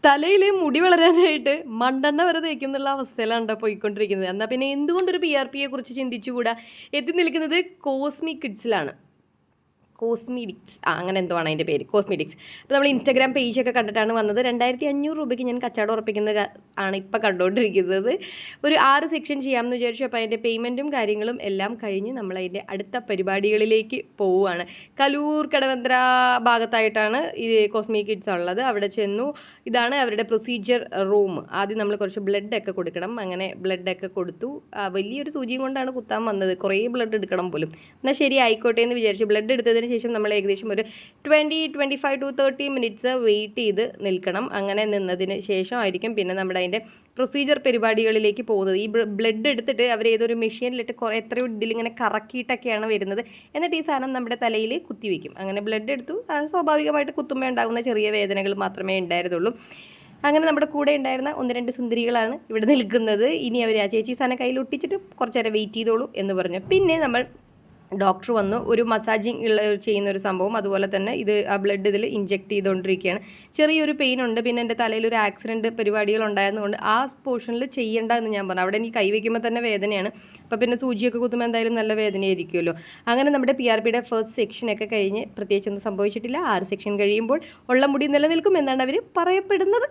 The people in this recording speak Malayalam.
തലയിൽ മുടി വളരാനായിട്ട് മണ്ണെണ്ണ വരെ തേക്കുന്നുള്ള അവസ്ഥയിലാണ് പോയിക്കൊണ്ടിരിക്കുന്നത്. എന്നാൽ പിന്നെ എന്തുകൊണ്ടൊരു PRPയെ കുറിച്ച് ചിന്തിച്ചുകൂടാ? എത്തി നിൽക്കുന്നത് കോസ്മിക് കിഡ്സിലാണ്. കോസ്മെറ്റിക്സ് അങ്ങനെ എന്തോ ആണ് അതിൻ്റെ പേര്, കോസ്മെറ്റിക്സ്. അപ്പോൾ നമ്മൾ ഇൻസ്റ്റാഗ്രാം പേജൊക്കെ കണ്ടിട്ടാണ് വന്നത്. 2500 രൂപയ്ക്ക് ഞാൻ കച്ചവടം ഉറപ്പിക്കുന്ന ആണ് ഇപ്പോൾ കണ്ടുകൊണ്ടിരിക്കുന്നത്. ഒരു 6 സെക്ഷൻ ചെയ്യാമെന്ന് വിചാരിച്ചു. അപ്പോൾ അതിൻ്റെ പേയ്മെൻറ്റും കാര്യങ്ങളും എല്ലാം കഴിഞ്ഞ് നമ്മളതിൻ്റെ അടുത്ത പരിപാടികളിലേക്ക് പോവുകയാണ്. കലൂർ കടവന്ത്ര ഭാഗത്തായിട്ടാണ് ഈ കോസ്മെറ്റിക് കിഡ്സ് ഉള്ളത്. അവിടെ ചെന്നു. ഇതാണ് അവരുടെ പ്രൊസീജിയർ റൂം. ആദ്യം നമ്മൾ കുറച്ച് ബ്ലഡൊക്കെ കൊടുക്കണം. അങ്ങനെ ബ്ലഡൊക്കെ കൊടുത്തു. വലിയൊരു സൂചിയും കൊണ്ടാണ് കുത്താൻ വന്നത്. കുറേ ബ്ലഡ് എടുക്കണം പോലും. എന്നാൽ ശരി ആയിക്കോട്ടെ എന്ന് വിചാരിച്ചു. ബ്ലഡ് എടുത്തതിന് ശേഷം നമ്മൾ ഏകദേശം ഒരു 25 to 30 മിനിറ്റ്സ് വെയിറ്റ് ചെയ്ത് നിൽക്കണം. അങ്ങനെ നിന്നതിന് ശേഷമായിരിക്കും പിന്നെ നമ്മുടെ അതിൻ്റെ പ്രൊസീജിയർ പരിപാടികളിലേക്ക് പോകുന്നത്. ഈ ബ്ലഡ് എടുത്തിട്ട് അവർ ഏതൊരു മെഷീനിലിട്ട് എത്രയോ ഇതിലിങ്ങനെ കറക്കിയിട്ടൊക്കെയാണ് വരുന്നത്. എന്നിട്ട് ഈ സാധനം നമ്മുടെ തലയിൽ കുത്തിവെക്കും. അങ്ങനെ ബ്ലഡ് എടുത്തു. സ്വാഭാവികമായിട്ട് കുത്തുമ്പോൾ ഉണ്ടാകുന്ന ചെറിയ വേദനകൾ മാത്രമേ ഉണ്ടായിരുന്നുള്ളൂ. അങ്ങനെ നമ്മുടെ കൂടെ ഉണ്ടായിരുന്ന 1-2 സുന്ദരികളാണ് ഇവിടെ നിൽക്കുന്നത്. ഇനി അവർ ആ ചേച്ചി സാധനം കയ്യിൽ ഒട്ടിച്ചിട്ട് കുറച്ച് നേരം വെയിറ്റ് ചെയ്തോളൂ എന്ന് പറഞ്ഞു. പിന്നെ നമ്മൾ ഡോക്ടർ വന്നു. ഒരു മസാജിങ് ചെയ്യുന്ന ഒരു സംഭവം, അതുപോലെ തന്നെ ഇത് ആ ബ്ലഡ് ഇതിൽ ഇഞ്ചെക്ട് ചെയ്തുകൊണ്ടിരിക്കുകയാണ്. ചെറിയൊരു പെയിൻ ഉണ്ട്. പിന്നെ എൻ്റെ തലയിൽ ഒരു ആക്സിഡൻറ്റ് പരിപാടികൾ ഉണ്ടായതുകൊണ്ട് ആ പോർഷനിൽ ചെയ്യേണ്ട എന്ന് ഞാൻ പറഞ്ഞു. അവിടെ എനിക്ക് കൈവയ്ക്കുമ്പോൾ തന്നെ വേദനയാണ്. അപ്പോൾ പിന്നെ സൂചിയൊക്കെ കുത്തുമ്പോൾ എന്തായാലും നല്ല വേദനയായിരിക്കുമല്ലോ. അങ്ങനെ നമ്മുടെ PRPയുടെ ഫസ്റ്റ് സെക്ഷനൊക്കെ കഴിഞ്ഞ് പ്രത്യേകിച്ചൊന്നും സംഭവിച്ചിട്ടില്ല. 6 സെക്ഷൻ കഴിയുമ്പോൾ ഉള്ള മുടി നിലനിൽക്കും എന്നാണ് അവർ പറയപ്പെടുന്നത്.